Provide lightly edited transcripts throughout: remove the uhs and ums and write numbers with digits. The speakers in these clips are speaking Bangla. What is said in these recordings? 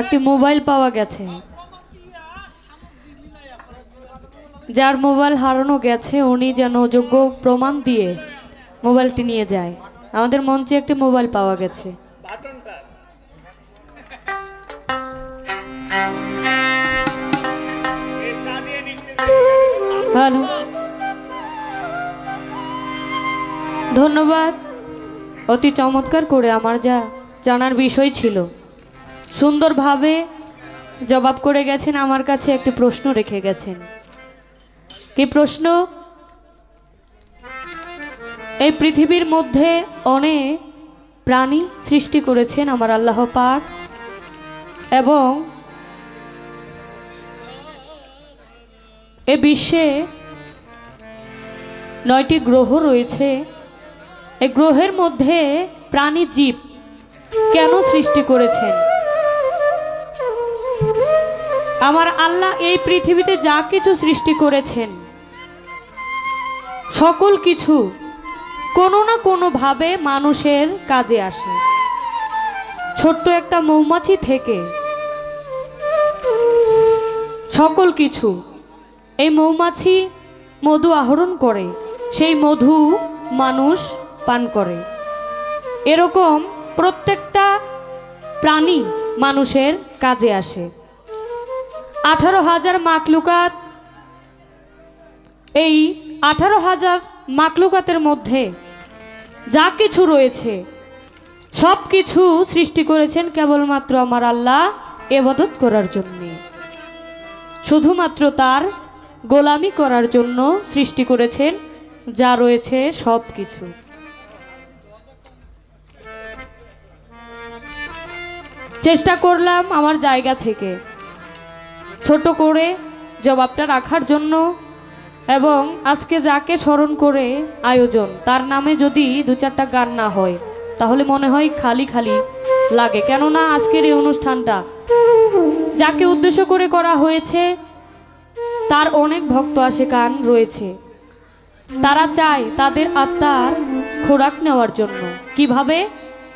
একটি মোবাইল পাওয়া গেছে। যার মোবাইল হারানো গেছে উনি যেন যোগ্য প্রমাণ দিয়ে মোবাইলটি নিয়ে যায়। আমাদের মঞ্চে একটি মোবাইল পাওয়া গেছে। হ্যালো, ধন্যবাদ। অতি চমৎকার করে আমার যা জানার বিষয় ছিল সুন্দরভাবে জবাব করে গেছেন। আমার কাছে একটি প্রশ্ন রেখে গেছেন। কি প্রশ্ন? এই পৃথিবীর মধ্যে অনেক প্রাণী সৃষ্টি করেছেন আমার আল্লাহ পাক, এবং এ বিশ্বে 9টি গ্রহ রয়েছে। এই গ্রহের মধ্যে প্রাণী জীব কেন সৃষ্টি করেছেন? আমার আল্লাহ এই পৃথিবীতে যা কিছু সৃষ্টি করেছেন সকল কিছু কোনো না কোনো ভাবে মানুষের কাজে আসে। ছোট্ট একটা মৌমাছি থেকে সকল কিছু, এই মৌমাছি মধু আহরণ করে, সেই মধু মানুষ পান করে। এরকম প্রত্যেকটা প্রাণী মানুষের কাজে আসে। 18,000 মাখলুকাত, এই 18,000 মাখলুকাতের মধ্যে যা কিছু রয়েছে সব কিছু সৃষ্টি করেছেন কেবলমাত্র আমার আল্লাহ ইবাদত করার জন্য, শুধুমাত্র তার গোলামি করার জন্য সৃষ্টি করেছেন যা রয়েছে সব কিছু। চেষ্টা করলাম আমার জায়গা থেকে ছোট করে জবাবটা রাখার জন্য, এবং আজকে যাকে স্মরণ করে আয়োজন তার নামে যদি 2-4টা গান না হয় তাহলে মনে হয় খালি খালি লাগে। কেননা আজকের এই অনুষ্ঠানটা যাকে উদ্দেশ্য করে করা হয়েছে তার অনেক ভক্ত আশিকান রয়েছে। তারা চায় তাদের আত্মার খোরাক নেওয়ার জন্য। কিভাবে?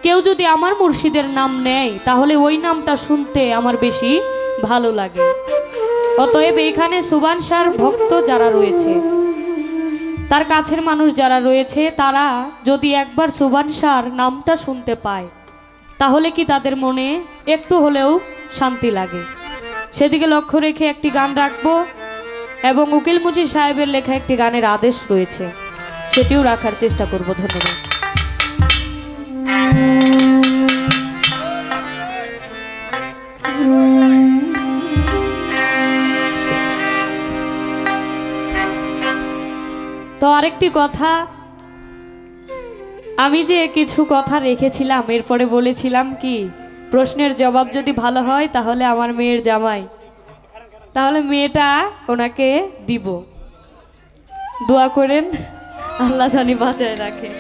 কেউ যদি আমার মুর্শিদের নাম নেয় তাহলে ওই নামটা শুনতে আমার বেশি ভালো লাগে। অতএব এখানে সুবহান শাহর ভক্ত যারা রয়েছে, তার কাছের মানুষ যারা রয়েছে, তারা যদি একবার সুবহান শাহর নামটা শুনতে পায় তাহলে কি তাদের মনে একটু হলেও শান্তি লাগে। সেদিকে লক্ষ্য রেখে একটি গান রাখবো, এবং উকিল মুজি সাহেবের লেখা একটি গানের আদেশ রয়েছে, সেটিও রাখার চেষ্টা করব। ধন্যবাদ। তো আরেকটি কথা, আমি যে কিছু কথা রেখেছিলাম এরপরে বলেছিলাম কি প্রশ্নের জবাব যদি ভালো হয় তাহলে আমার মেয়ের জামাই, তাহলে মেয়েটা ওনাকে দিব। দোয়া করেন আল্লাহ জানি বাঁচায় রাখে।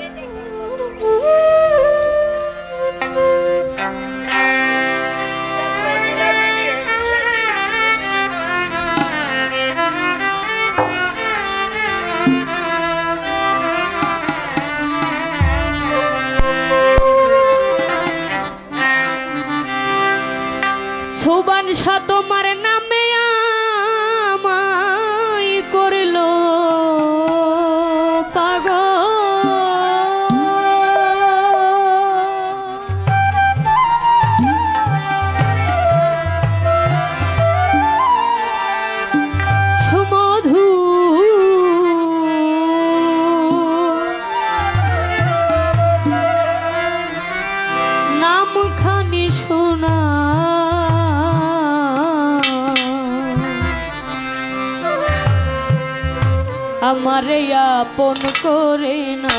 সুবহান শাহ তোমার নামে আমায় করল পাগল, সুমধু নামখানি শোনা আমারে আপন করে না,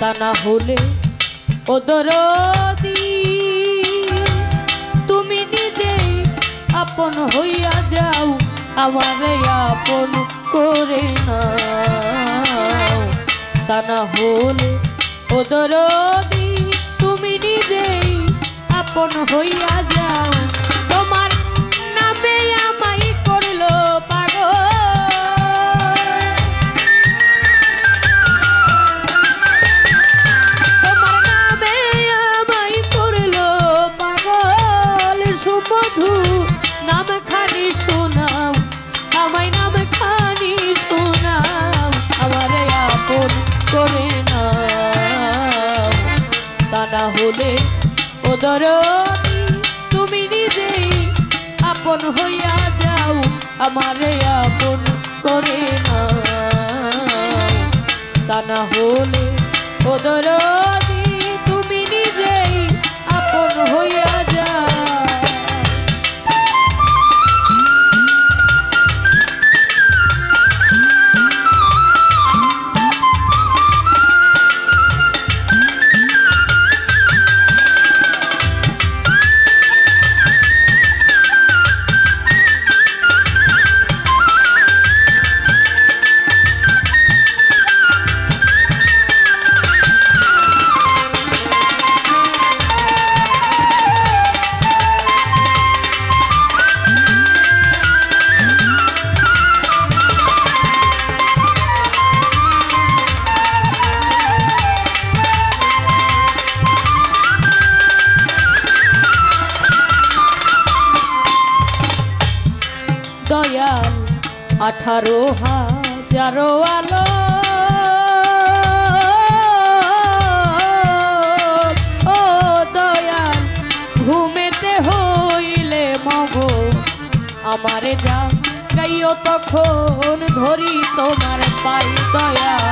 তা না হলে ও দরদি তুমি নিজে আপন হইয়া যাও, আমারে আপন করে না, তা না হলে ও দরদি তুমি নিজে আপন হইয়া যাও। তোমার নামে আমায় করলো পাগল, তোমার নামে আমায় করলো না হলে ও দরদি তুমি নিজেই আপন হইয়া যাও, আমারে আপন করে নাও। তা না হলে ও দরদি তুমি নিজেই আপন হইয়া যাও। দয়াল 18,000 আলো ও দয়াল ঘুমেতে হইলে মগন আমারে যা গাইও তখন ধরি তোমার পাই দয়াল।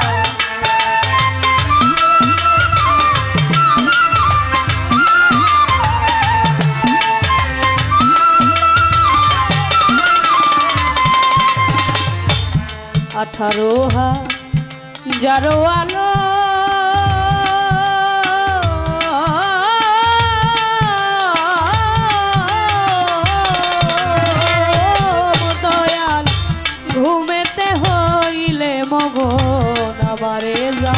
আঠারো হাজারো আলো দয়াল ঘুমেতে হইলে মগন আমারে যা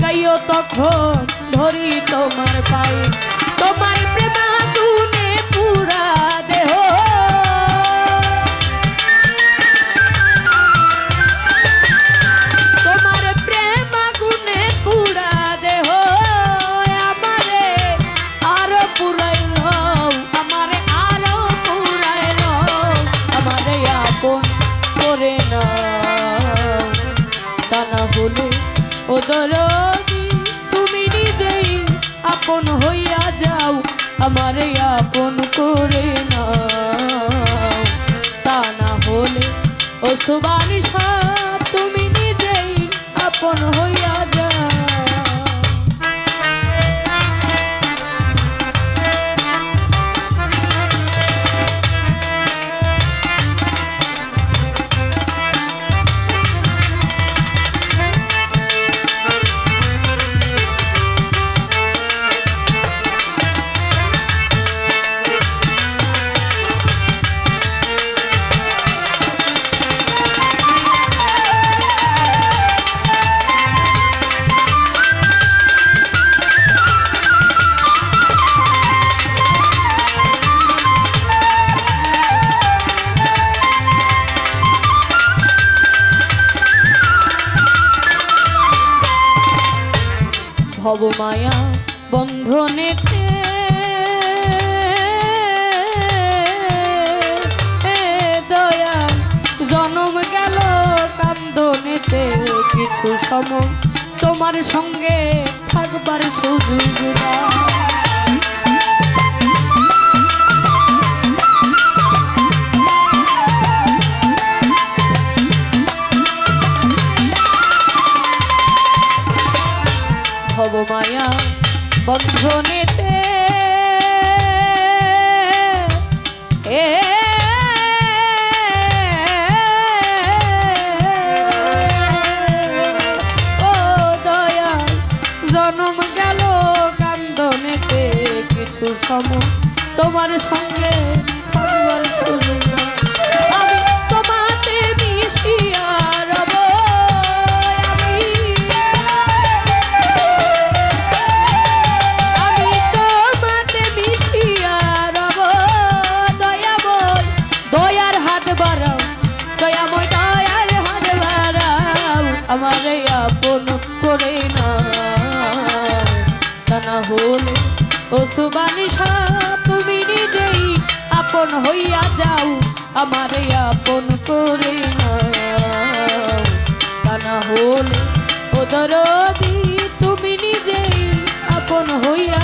গাইও তখন ধরি তোমার পাই তোমার প্রেমাগুনে পুরা দেহ ও দরদি তুমি নিজেই আপন হইয়া যাও, আমারে আপন করে নাও। তা না হলে ও সুবানিশা তুমি নিজেই আপন হইয়া যাও। ভব মায়া বন্ধনেতে দয়াল জনম গেল কান্দনেতে কিছু সময় তোমার সঙ্গে থাকবার সুযোগ ভব মায়া বন্ধনেতে ও দয়াল জনম গেল কান্দনেতে কিছু সময় তোমার সঙ্গে থাকবার সুযোগ আমি তোমাতে মিশিয়া রব আমারে আপন করে নাও। তা না হলে ও সুবানিশা তুমি নিজেই আপন হইয়া যাও, আমারে আপন করে নাও। তা না হলে ও দরদি তুমি নিজেই আপন হইয়া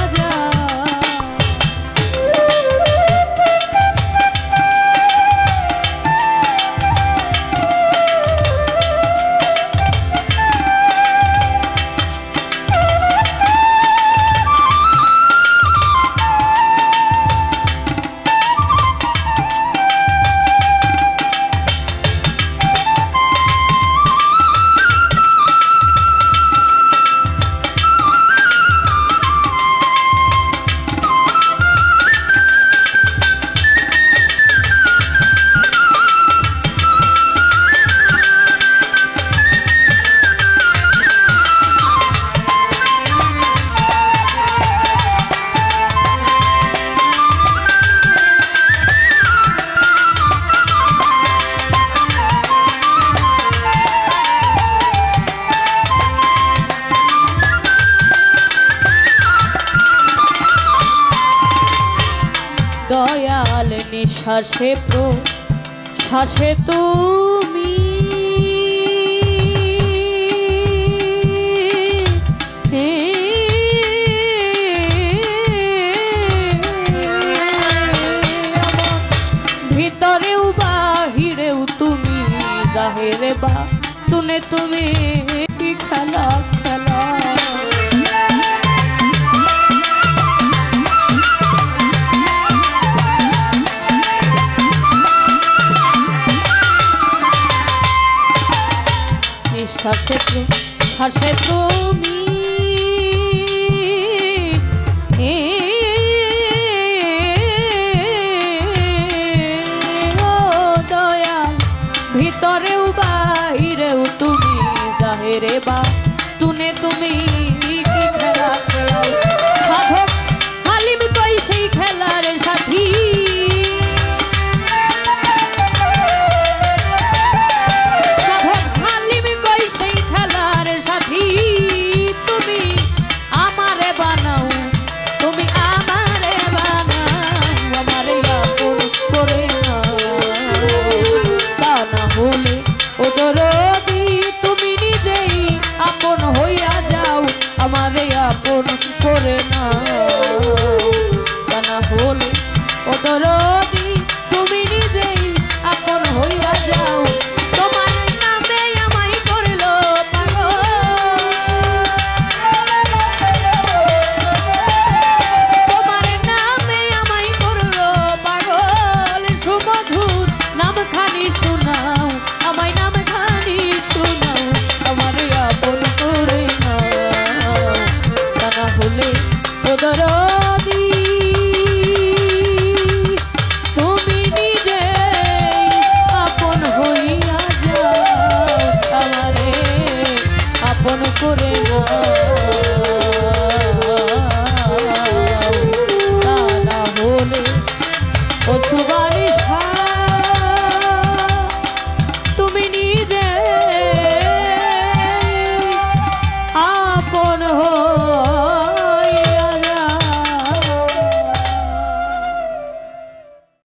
দয়াল নিঃশ্বাসে শ্বাসে তুমি ভিতরেও বাহিরেও তুমি জাহেরে বা তুনে তুমি কি খেলা খেলা শ্বাসে তুমি ও দয়াল ভিতরেও বাহিরেও তুমি জাহেরে বা তুনে তুমি কি খেলা খেলাও সাধক হালিম কই সেই খেলার সাথী করে না জানা হলে ও দরদি তুমি নিজেই আপন হইয়া যাও তোমার নামে আমায় করলো পাগল তোমার নামে আমায় করলো পাগল সুমধুর নাম খানি শোনাও আমায় নাম খানি শোনাও আমার আপন করে নাও হলে ও দরদি